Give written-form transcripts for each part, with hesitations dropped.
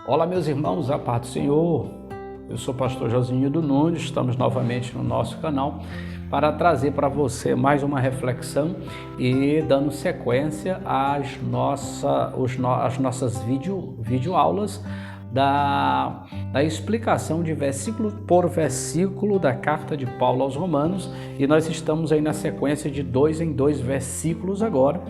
Olá, meus irmãos, a paz do Senhor. Eu sou o pastor Josinildo Nunes, estamos novamente no nosso canal para trazer para você mais uma reflexão e dando sequência às nossas videoaulas da explicação de versículo por versículo da carta de Paulo aos Romanos, e nós estamos aí na sequência de 2 em 2 versículos agora,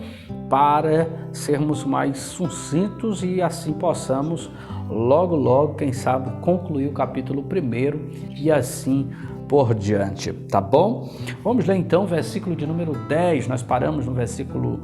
para sermos mais sucintos e assim possamos logo, quem sabe, concluir o capítulo 1 e assim por diante, tá bom? Vamos ler então o versículo de número 10, nós paramos no versículo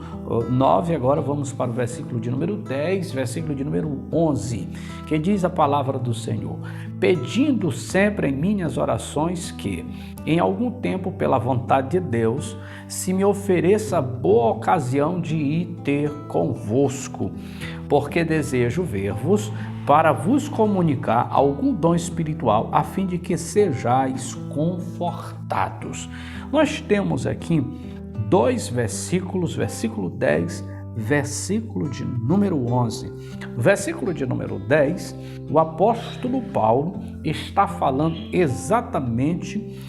9, agora vamos para o versículo de número 10, versículo de número 11, que diz a palavra do Senhor: pedindo sempre em minhas orações que, em algum tempo, pela vontade de Deus, se me ofereça boa ocasião de ir ter convosco, porque desejo ver-vos para vos comunicar algum dom espiritual, a fim de que sejais confortados. Nós temos aqui 2 versículos, versículo 10, versículo de número 11. Versículo de número 10, o apóstolo Paulo está falando exatamente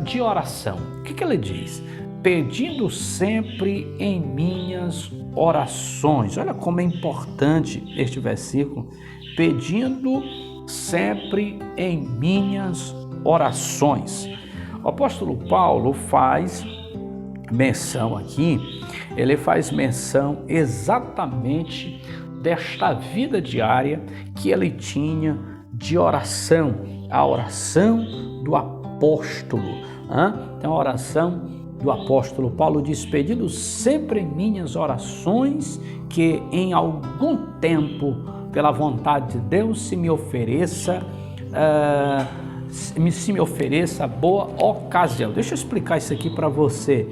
de oração. O que ele diz? Pedindo sempre em minhas orações. Olha como é importante este versículo. Pedindo sempre em minhas orações. O apóstolo Paulo faz menção aqui, ele faz menção exatamente desta vida diária que ele tinha de oração, a oração do apóstolo. Então, a oração do apóstolo Paulo diz: pedindo sempre em minhas orações que em algum tempo, pela vontade de Deus, se me ofereça boa ocasião. Deixa eu explicar isso aqui para você.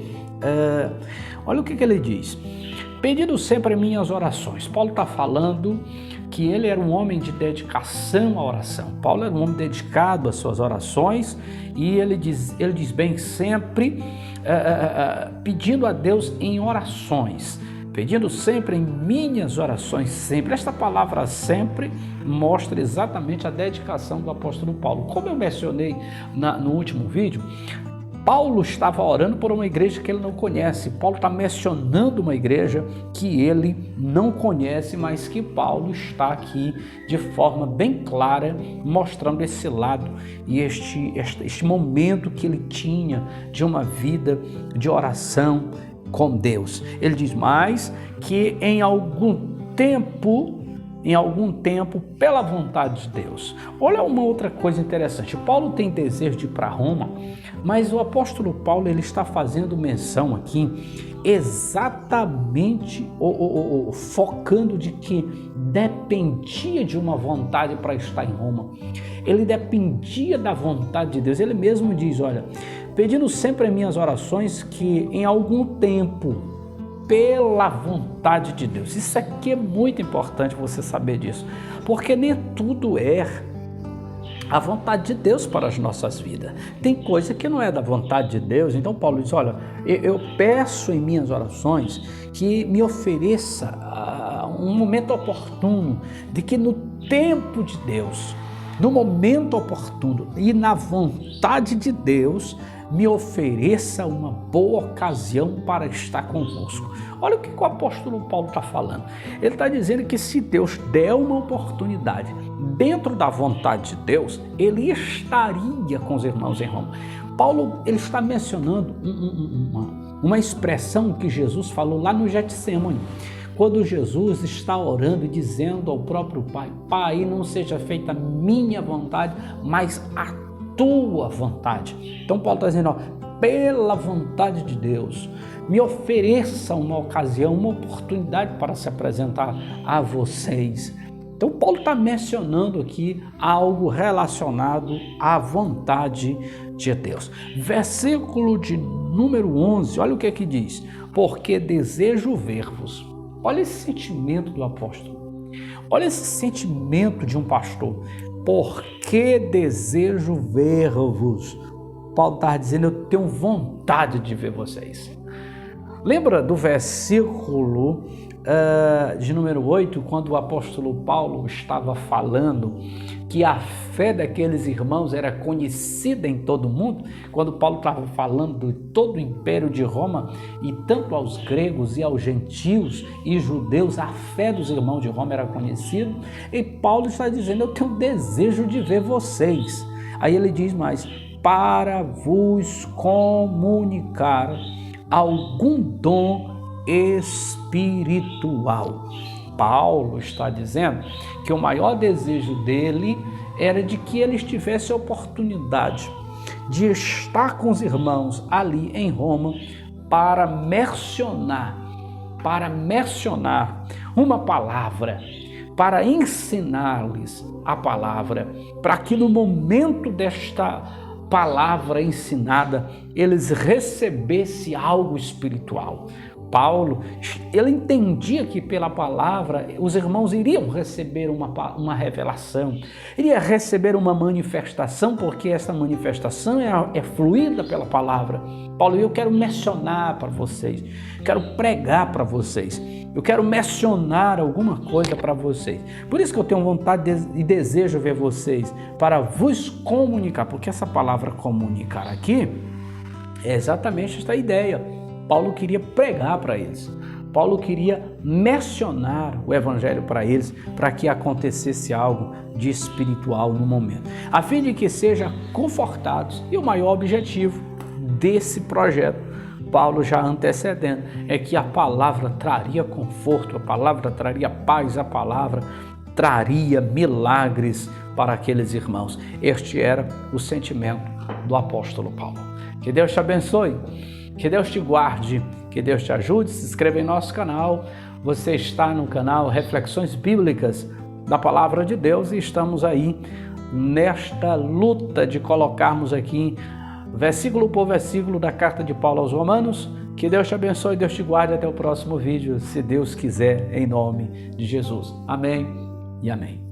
Olha o que ele diz: pedindo sempre em minhas orações. Paulo está falando que ele era um homem de dedicação à oração. Paulo era um homem dedicado às suas orações, e ele diz bem sempre, pedindo a Deus em orações, pedindo sempre em minhas orações, sempre. Esta palavra sempre mostra exatamente a dedicação do apóstolo Paulo. Como eu mencionei no último vídeo, Paulo estava orando por uma igreja que ele não conhece. Paulo está mencionando uma igreja que ele não conhece, mas que Paulo está aqui de forma bem clara, mostrando esse lado e este momento que ele tinha de uma vida de oração com Deus. Ele diz mais que em algum tempo, pela vontade de Deus. Olha uma outra coisa interessante. Paulo tem desejo de ir para Roma, mas o apóstolo Paulo ele está fazendo menção aqui exatamente focando de que dependia de uma vontade para estar em Roma. Ele dependia da vontade de Deus. Ele mesmo diz: olha, pedindo sempre em minhas orações que em algum tempo, pela vontade de Deus. Isso aqui é muito importante você saber disso, porque nem tudo é a vontade de Deus para as nossas vidas. Tem coisa que não é da vontade de Deus. Então Paulo diz: olha, eu peço em minhas orações que me ofereça um momento oportuno, de que no tempo de Deus, no momento oportuno e na vontade de Deus, me ofereça uma boa ocasião para estar convosco. Olha o que o apóstolo Paulo está falando. Ele está dizendo que se Deus der uma oportunidade dentro da vontade de Deus, ele estaria com os irmãos em Roma. Paulo ele está mencionando uma expressão que Jesus falou lá no Getsêmani, quando Jesus está orando e dizendo ao próprio Pai: Pai, não seja feita a minha vontade, mas a tua vontade. Então Paulo está dizendo: pela vontade de Deus, me ofereça uma ocasião, uma oportunidade para se apresentar a vocês. Então Paulo está mencionando aqui algo relacionado à vontade de Deus. Versículo de número 11, olha o que diz: porque desejo ver-vos. Olha esse sentimento do apóstolo, olha esse sentimento de um pastor. Porque desejo ver-vos. Paulo está dizendo: eu tenho vontade de ver vocês. Lembra do versículo de número 8, quando o apóstolo Paulo estava falando que a fé daqueles irmãos era conhecida em todo o mundo, quando Paulo estava falando de todo o império de Roma, e tanto aos gregos e aos gentios e judeus, a fé dos irmãos de Roma era conhecida, e Paulo está dizendo, eu tenho desejo de ver vocês. Aí ele diz mais, para vos comunicar algum dom espiritual. Paulo está dizendo que o maior desejo dele era de que ele tivesse a oportunidade de estar com os irmãos ali em Roma para mencionar uma palavra, para ensinar-lhes a palavra, para que no momento desta palavra ensinada eles recebessem algo espiritual. Paulo, ele entendia que pela palavra os irmãos iriam receber uma revelação, iria receber uma manifestação, porque essa manifestação é fluída pela palavra. Paulo, eu quero mencionar para vocês, quero pregar para vocês, eu quero mencionar alguma coisa para vocês. Por isso que eu tenho vontade e desejo ver vocês, para vos comunicar, porque essa palavra comunicar aqui é exatamente esta ideia. Paulo queria pregar para eles, Paulo queria mencionar o evangelho para eles, para que acontecesse algo de espiritual no momento, a fim de que sejam confortados. E o maior objetivo desse projeto, Paulo já antecedendo, é que a palavra traria conforto, a palavra traria paz, a palavra traria milagres para aqueles irmãos. Este era o sentimento do apóstolo Paulo. Que Deus te abençoe. Que Deus te guarde, que Deus te ajude. Se inscreva em nosso canal. Você está no canal Reflexões Bíblicas da Palavra de Deus e estamos aí nesta luta de colocarmos aqui versículo por versículo da carta de Paulo aos Romanos. Que Deus te abençoe, Deus te guarde. Até o próximo vídeo, se Deus quiser, em nome de Jesus. Amém e amém.